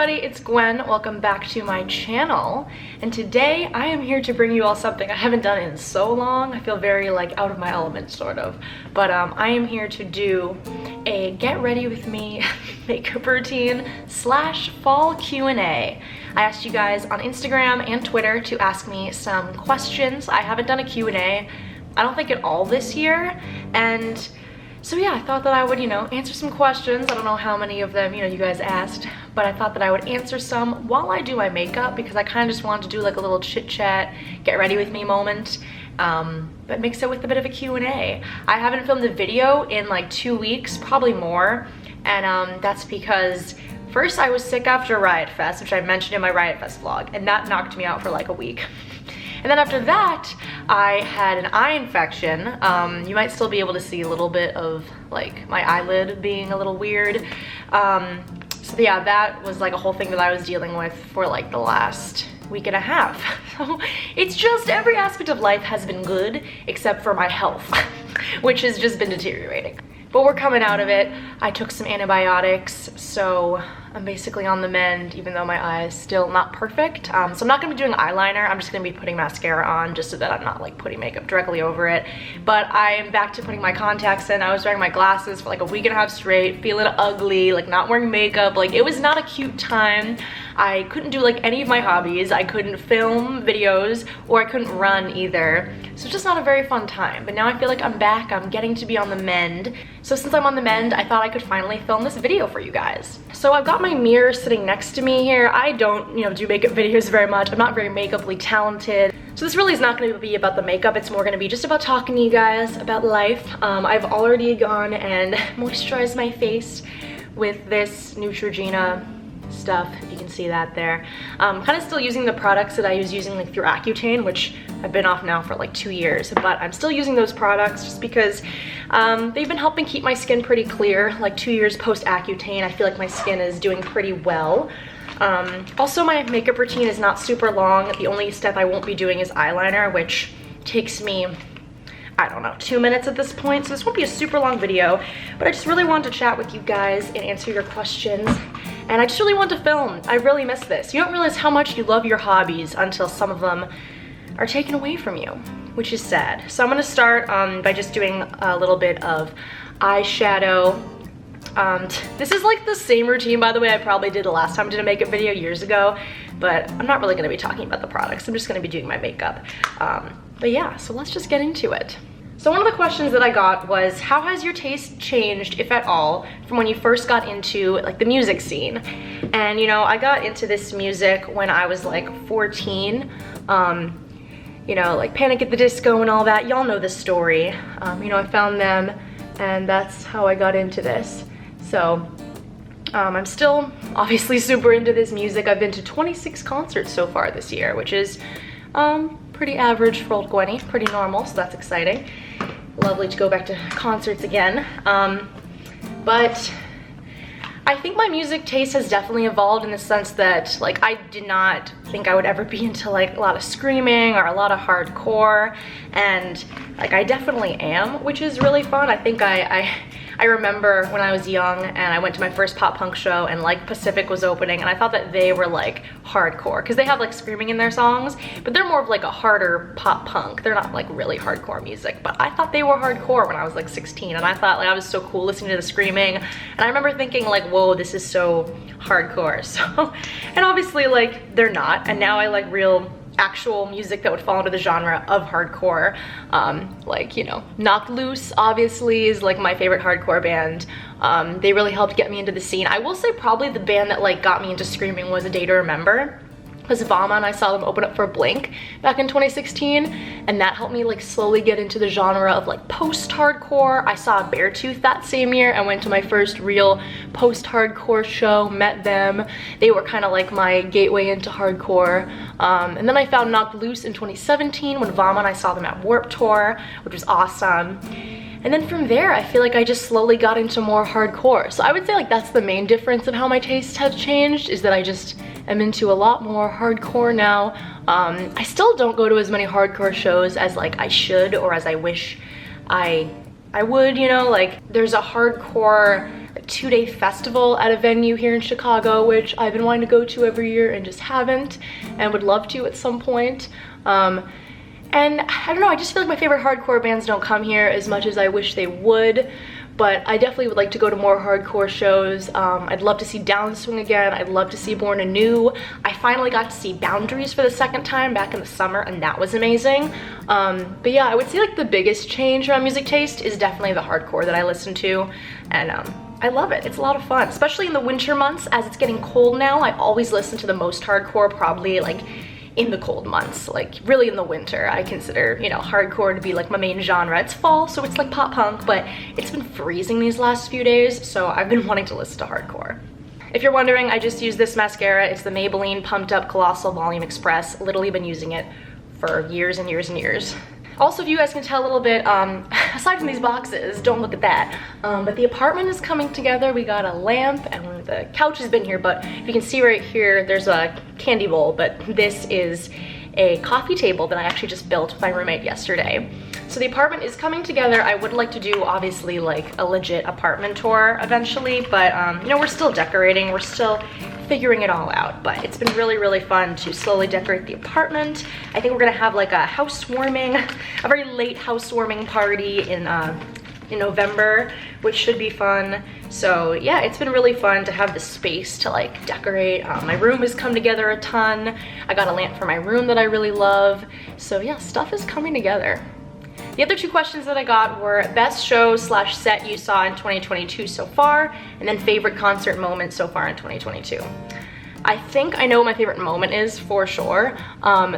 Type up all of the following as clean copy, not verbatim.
everybody, it's Gwen. Welcome back to my channel. And today I am here to bring you all something I haven't done in so long. I feel very like out of my element sort of. But I am here to do a get ready with me makeup routine / fall Q&A. I asked you guys on Instagram and Twitter to ask me some questions. I haven't done a Q&A, I don't think at all this year. And so yeah, I thought that I would, answer some questions. I don't know how many of them, you guys asked, but I thought that I would answer some while I do my makeup because I kind of just wanted to do like a little chit chat, get ready with me moment, but mix it with a bit of a Q&A. I haven't filmed a video in like 2 weeks, probably more, and that's because first I was sick after Riot Fest, which I mentioned in my Riot Fest vlog, and that knocked me out for like a week. And then after that, I had an eye infection. You might still be able to see a little bit of like my eyelid being a little weird. So yeah, that was like a whole thing that I was dealing with for like the last week and a half. So it's just every aspect of life has been good except for my health, which has just been deteriorating. But we're coming out of it. I took some antibiotics, so I'm basically on the mend, even though my eye is still not perfect. So I'm not gonna be doing eyeliner. I'm just gonna be putting mascara on just so that I'm not like putting makeup directly over it. But I am back to putting my contacts in. I was wearing my glasses for like a week and a half straight, feeling ugly, like not wearing makeup. Like it was not a cute time. I couldn't do like any of my hobbies. I couldn't film videos or I couldn't run either. So it's just not a very fun time. But now I feel like I'm back. I'm getting to be on the mend. So since I'm on the mend, I thought I could finally film this video for you guys. So I've got my mirror sitting next to me here. I don't, do makeup videos very much. I'm not very makeuply talented. So this really is not going to be about the makeup. It's more going to be just about talking to you guys about life. I've already gone and moisturized my face with this Neutrogena stuff, if you can see that there. I'm kind of still using the products that I was using like through Accutane, which I've been off now for like 2 years, but I'm still using those products just because they've been helping keep my skin pretty clear. Like 2 years post Accutane, I feel like my skin is doing pretty well. Also, my makeup routine is not super long. The only step I won't be doing is eyeliner, which takes me, I don't know, 2 minutes at this point. So this won't be a super long video, but I just really wanted to chat with you guys and answer your questions. And I just really want to film. I really miss this. You don't realize how much you love your hobbies until some of them are taken away from you, which is sad. So I'm gonna start by just doing a little bit of eyeshadow. This is like the same routine, by the way, I probably did the last time I did a makeup video years ago, but I'm not really gonna be talking about the products. I'm just gonna be doing my makeup. But yeah, so let's just get into it. So one of the questions that I got was, how has your taste changed, if at all, from when you first got into like the music scene? And I got into this music when I was like 14. Like Panic at the Disco and all that. Y'all know the story. I found them and that's how I got into this. So I'm still obviously super into this music. I've been to 26 concerts so far this year, which is pretty average for old Gwenny, pretty normal, so that's exciting. Lovely to go back to concerts again. But I think my music taste has definitely evolved in the sense that like I did not think I would ever be into like a lot of screaming or a lot of hardcore, and like I definitely am, which is really fun. I think I remember when I was young and I went to my first pop punk show and like Pacific was opening and I thought that they were like hardcore because they have like screaming in their songs, but they're more of like a harder pop punk. They're not like really hardcore music, but I thought they were hardcore when I was like 16 and I thought like I was so cool listening to the screaming, and I remember thinking like, whoa, this is so hardcore. So, and obviously like they're not, and now I like real actual music that would fall into the genre of hardcore. Like, Knocked Loose obviously is like my favorite hardcore band. They really helped get me into the scene. I will say probably the band that like got me into screaming was A Day to Remember, because Vama and I saw them open up for Blink back in 2016, and that helped me like slowly get into the genre of like post-hardcore. I saw Beartooth that same year and went to my first real post-hardcore show, met them. They were kind of like my gateway into hardcore. And then I found Knocked Loose in 2017 when Vama and I saw them at Warped Tour, which was awesome. And then from there, I feel like I just slowly got into more hardcore. So I would say like that's the main difference of how my taste has changed, is that I just am into a lot more hardcore now. I still don't go to as many hardcore shows as like I should or as I wish I I would, you know, like there's a hardcore like 2-day festival at a venue here in Chicago, which I've been wanting to go to every year and just haven't, and would love to at some point. And I don't know, I just feel like my favorite hardcore bands don't come here as much as I wish they would, but I definitely would like to go to more hardcore shows. I'd love to see Downswing again. I'd love to see Born Anew. I finally got to see Boundaries for the second time back in the summer, and that was amazing. But yeah, I would say like the biggest change in my music taste is definitely the hardcore that I listen to, and I love it. It's a lot of fun, especially in the winter months as it's getting cold now. I always listen to the most hardcore probably like in the cold months, like really in the winter. I consider, you know, hardcore to be like my main genre. It's fall, so it's like pop punk, but it's been freezing these last few days, so I've been wanting to listen to hardcore. If you're wondering, I just used this mascara. It's the Maybelline Pumped Up Colossal Volume Express. Literally been using it for years and years and years. Also, if you guys can tell a little bit, aside from these boxes, don't look at that, but the apartment is coming together. We got a lamp, and the couch has been here, but if you can see right here, there's a candy bowl, but this is a coffee table that I actually just built with my roommate yesterday. So the apartment is coming together. I would like to do, obviously, like a legit apartment tour eventually, but you know, we're still decorating, we're still figuring it all out, but it's been really, really fun to slowly decorate the apartment. I think we're gonna have like a housewarming, a very late housewarming party in November, which should be fun. So yeah, it's been really fun to have the space to like decorate. My room has come together a ton. I got a lamp for my room that I really love. So yeah, stuff is coming together. The other two questions that I got were best show / set you saw in 2022 so far, and then favorite concert moment so far in 2022. I think I know what my favorite moment is for sure.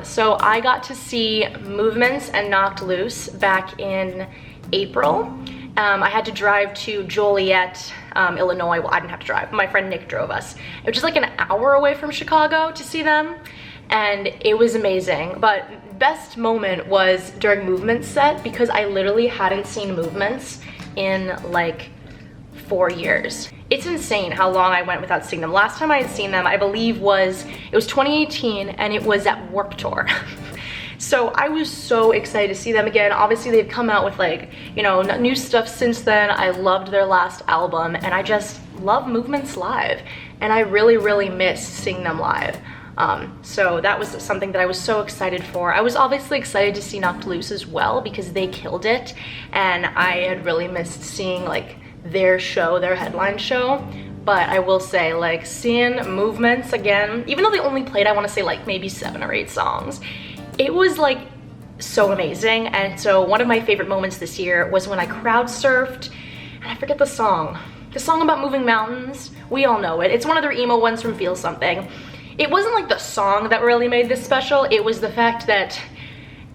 So I got to see Movements and Knocked Loose back in April. I had to drive to Joliet, Illinois. Well, I didn't have to drive, my friend Nick drove us. It was just like an hour away from Chicago to see them, and it was amazing. But best moment was during Movements set, because I literally hadn't seen Movements in like 4 years. It's insane how long I went without seeing them. Last time I had seen them, I believe it was 2018, and it was at Warped Tour. So I was so excited to see them again. Obviously they've come out with like, you know, new stuff since then. I loved their last album, and I just love Movements live, and I really, really miss seeing them live. So that was something that I was so excited for. I was obviously excited to see Knocked Loose as well, because they killed it, and I had really missed seeing like their show, their headline show. But I will say, like, seeing Movements again, even though they only played, I want to say like maybe 7 or 8 songs, it was like so amazing. And so one of my favorite moments this year was when I crowd surfed, and I forget the song about moving mountains. We all know it. It's one of their emo ones from Feel Something. It wasn't like the song that really made this special. It was the fact that,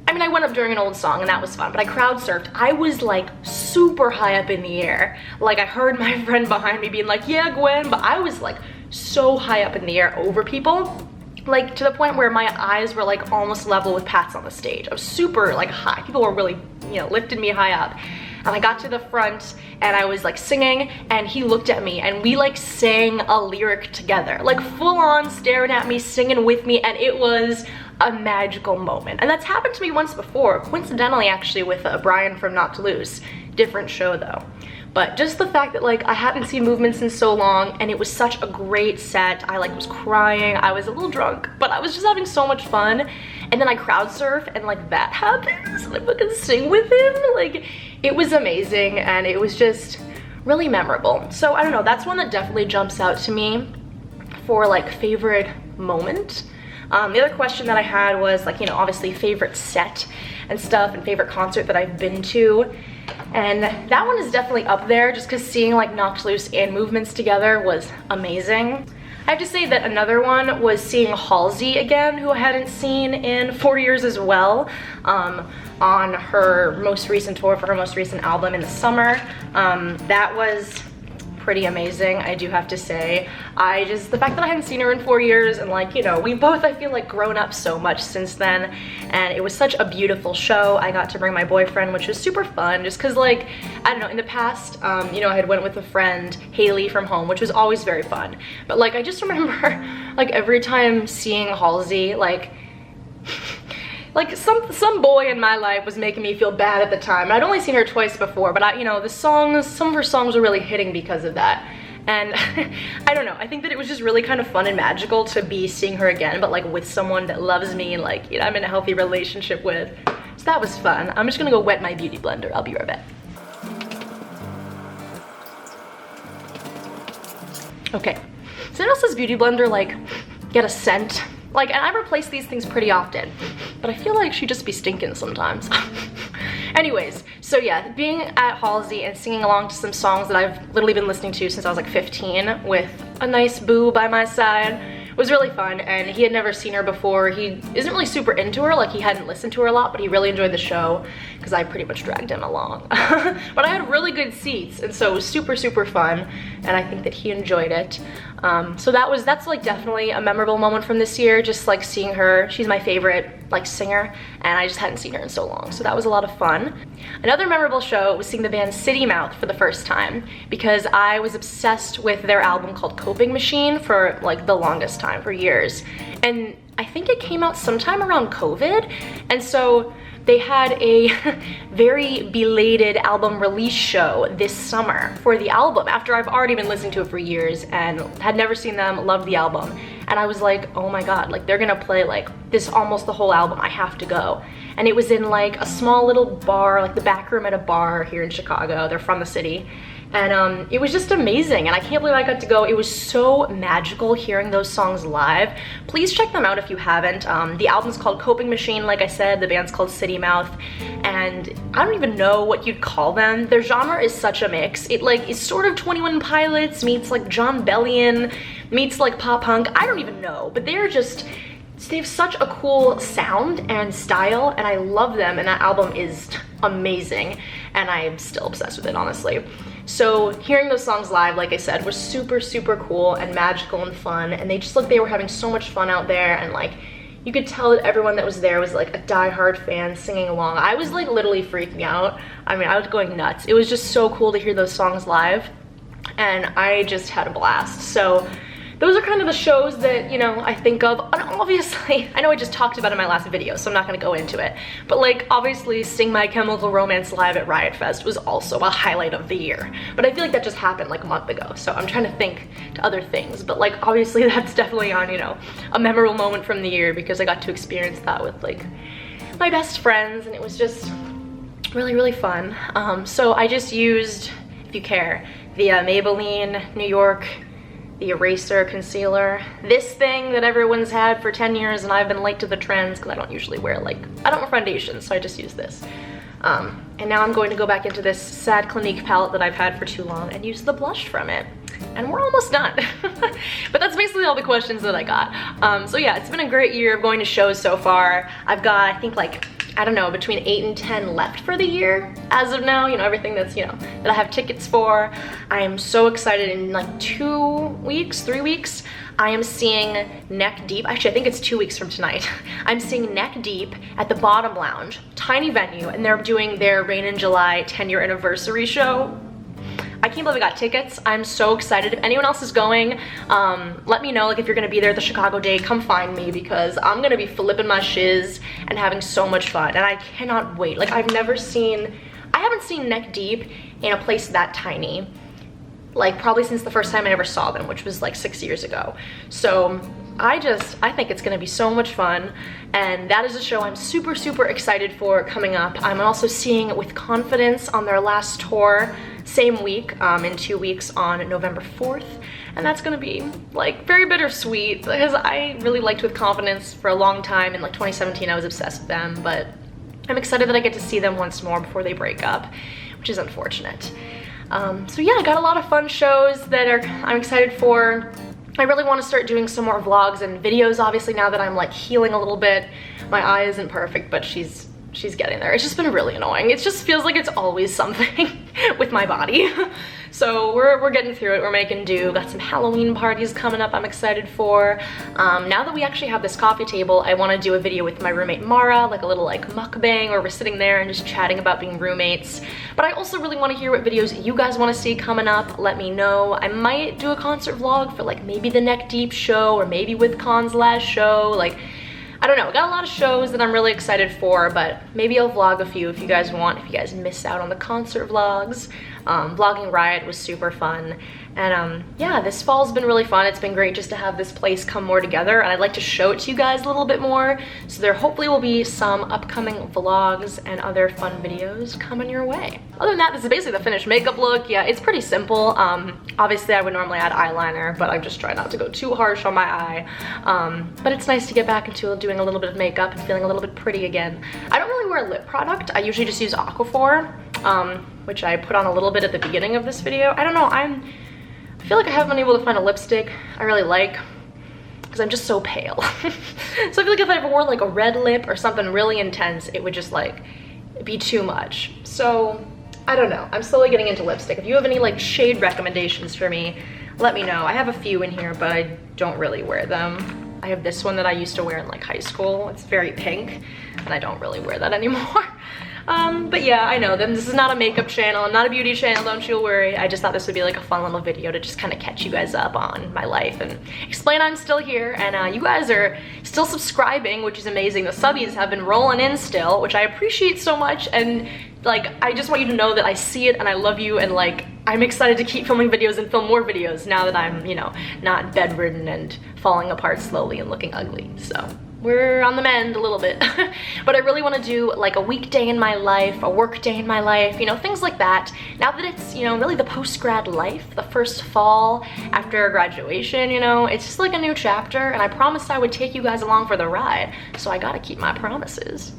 I mean, I went up during an old song and that was fun, but I crowd surfed. I was like super high up in the air. Like I heard my friend behind me being like, yeah, Gwen, but I was like so high up in the air over people, like to the point where my eyes were like almost level with Pat's on the stage. I was super like high. People were really, you know, lifted me high up. And I got to the front and I was like singing, and he looked at me and we like sang a lyric together, like full on staring at me, singing with me, and it was a magical moment. And that's happened to me once before, coincidentally actually, with Brian from Knocked Loose. Different show though. But just the fact that like I hadn't seen Movements in so long, and it was such a great set. I like was crying, I was a little drunk, but I was just having so much fun. And then I crowd surf and like that happens, and I fucking sing with him. Like it was amazing, and it was just really memorable. So I don't know, that's one that definitely jumps out to me for like favorite moment. The other question that I had was like, you know, obviously favorite set and stuff, and favorite concert that I've been to. And that one is definitely up there, just because seeing like Knocked Loose and Movements together was amazing. I have to say that another one was seeing Halsey again, who I hadn't seen in 4 years as well, on her most recent tour for her most recent album in the summer. That was pretty amazing, I do have to say. The fact that I hadn't seen her in 4 years, and like, you know, we both, I feel like, grown up so much since then, and it was such a beautiful show. I got to bring my boyfriend, which was super fun, just because like, I don't know, in the past, you know, I had went with a friend, Haley from home, which was always very fun. But like, I just remember like every time seeing Halsey, like like some boy in my life was making me feel bad at the time. I'd only seen her twice before, but you know, the songs, some of her songs were really hitting because of that. And I don't know, I think that it was just really kind of fun and magical to be seeing her again, but like with someone that loves me and like, you know, I'm in a healthy relationship with. So that was fun. I'm just gonna go wet my beauty blender. I'll be right back. Okay, so now does beauty blender like get a scent? Like, and I replace these things pretty often, but I feel like she'd just be stinking sometimes. Anyways, so yeah, being at Halsey and singing along to some songs that I've literally been listening to since I was like 15 with a nice boo by my side was really fun. And he had never seen her before. He isn't really super into her, like he hadn't listened to her a lot, but he really enjoyed the show because I pretty much dragged him along. But I had really good seats, and so it was super, super fun, and I think that he enjoyed it. So that's like definitely a memorable moment from this year, just like seeing her. She's my favorite like singer, and I just hadn't seen her in so long, so that was a lot of fun. Another memorable show was seeing the band City Mouth for the first time, because I was obsessed with their album called Coping Machine for like the longest time, for years, and I think it came out sometime around COVID, and so they had a very belated album release show this summer for the album, after I've already been listening to it for years and had never seen them, loved the album. And I was like, oh my God, like they're gonna play like this almost the whole album, I have to go. And it was in like a small little bar, like the back room at a bar here in Chicago. They're from the city. And it was just amazing, and I can't believe I got to go. It was so magical hearing those songs live. Please check them out if you haven't. The album's called Coping Machine, like I said. The band's called City Mouth, and I don't even know what you'd call them. Their genre is such a mix. It like is sort of 21 Pilots meets like John Bellion meets like pop punk. I don't even know, but they're just, they have such a cool sound and style, and I love them, and that album is amazing, and I'm still obsessed with it, honestly. So hearing those songs live, like I said, was super, super cool and magical and fun, and they just looked, they were having so much fun out there, and like, you could tell that everyone that was there was like a die-hard fan singing along. I was like literally freaking out. I mean, I was going nuts. It was just so cool to hear those songs live, and I just had a blast. So those are kind of the shows that, you know, I think of. And obviously, I know I just talked about it in my last video, so I'm not gonna go into it. But like, obviously, Sing My Chemical Romance live at Riot Fest was also a highlight of the year. But I feel like that just happened like a month ago, so I'm trying to think to other things. But like, obviously that's definitely on, you know, a memorable moment from the year, because I got to experience that with like my best friends, and it was just really, really fun. So I just used, if you care, the Maybelline New York, the eraser concealer, this thing that everyone's had for 10 years and I've been late to the trends because I don't usually wear like, I don't wear foundation, so I just use this. And now I'm going to go back into this Sad Clinique palette that I've had for too long and use the blush from it. And we're almost done. But that's basically all the questions that I got. So yeah, it's been a great year of going to shows so far. I've got, I think like, I don't know, between 8 and 10 left for the year as of now, you know, everything that's, you know, that I have tickets for. I am so excited. In like 2 weeks, 3 weeks, I am seeing Neck Deep. Actually, I think it's 2 weeks from tonight. I'm seeing Neck Deep at the Bottom Lounge, tiny venue, and they're doing their Rain in July 10-year anniversary show. I can't believe I got tickets. I'm so excited. If anyone else is going, let me know. Like, if you're gonna be there at the Chicago date, come find me, because I'm gonna be flipping my shiz and having so much fun, and I cannot wait. Like, I haven't seen Neck Deep in a place that tiny, like probably since the first time I ever saw them, which was like 6 years ago. So I think it's gonna be so much fun, and that is a show I'm super, super excited for coming up. I'm also seeing With Confidence on their last tour, same week, in 2 weeks on November 4th, and that's gonna be like very bittersweet because I really liked With Confidence for a long time. In like 2017 I was obsessed with them, but I'm excited that I get to see them once more before they break up, which is unfortunate. So yeah, I got a lot of fun shows that I'm excited for. I really want to start doing some more vlogs and videos, obviously, now that I'm like healing a little bit. My eye isn't perfect, but she's getting there. It's just been really annoying. It just feels like it's always something with my body. So we're getting through it. We're making do. Got some Halloween parties coming up I'm excited for. Now that we actually have this coffee table, I want to do a video with my roommate Mara, like a little like mukbang where we're sitting there and just chatting about being roommates. But I also really want to hear what videos you guys want to see coming up. Let me know. I might do a concert vlog for like maybe the Neck Deep show, or maybe With Con's last show. Like, I I don't know, got a lot of shows that I'm really excited for, but maybe I'll vlog a few if you guys want, if you guys miss out on the concert vlogs. Vlogging Riot was super fun. And yeah, this fall's been really fun. It's been great just to have this place come more together, and I'd like to show it to you guys a little bit more. So there hopefully will be some upcoming vlogs and other fun videos coming your way. Other than that, this is basically the finished makeup look. Yeah, it's pretty simple. Obviously I would normally add eyeliner, but I'm just trying not to go too harsh on my eye. But it's nice to get back into doing a little bit of makeup and feeling a little bit pretty again. I don't really wear lip product. I usually just use Aquaphor, which I put on a little bit at the beginning of this video. I don't know, I feel like I haven't been able to find a lipstick I really like because I'm just so pale. So I feel like if I ever wore like a red lip or something really intense, it would just like be too much. So I don't know, I'm slowly getting into lipstick. If you have any like shade recommendations for me, let me know. I have a few in here, but I don't really wear them. I have this one that I used to wear in like high school. It's very pink and I don't really wear that anymore. But yeah, I know this is not a makeup channel, not a beauty channel, don't you worry. I just thought this would be like a fun little video to just kind of catch you guys up on my life and explain I'm still here, and you guys are still subscribing, which is amazing. The subbies have been rolling in still, which I appreciate so much, and like I just want you to know that I see it and I love you, and like I'm excited to keep filming videos and film more videos now that I'm, you know, not bedridden and falling apart slowly and looking ugly. So we're on the mend a little bit. But I really want to do like a weekday in my life, a work day in my life, you know, things like that. Now that it's, you know, really the post-grad life, the first fall after graduation, you know, it's just like a new chapter, and I promised I would take you guys along for the ride, so I gotta keep my promises.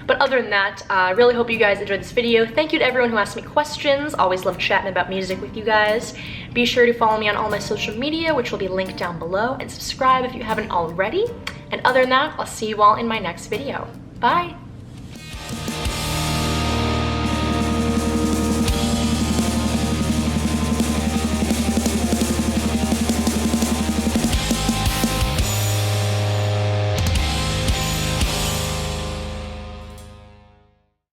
But other than that, I really hope you guys enjoyed this video. Thank you to everyone who asked me questions. Always love chatting about music with you guys. Be sure to follow me on all my social media, which will be linked down below, and subscribe if you haven't already. And other than that, I'll see you all in my next video. Bye!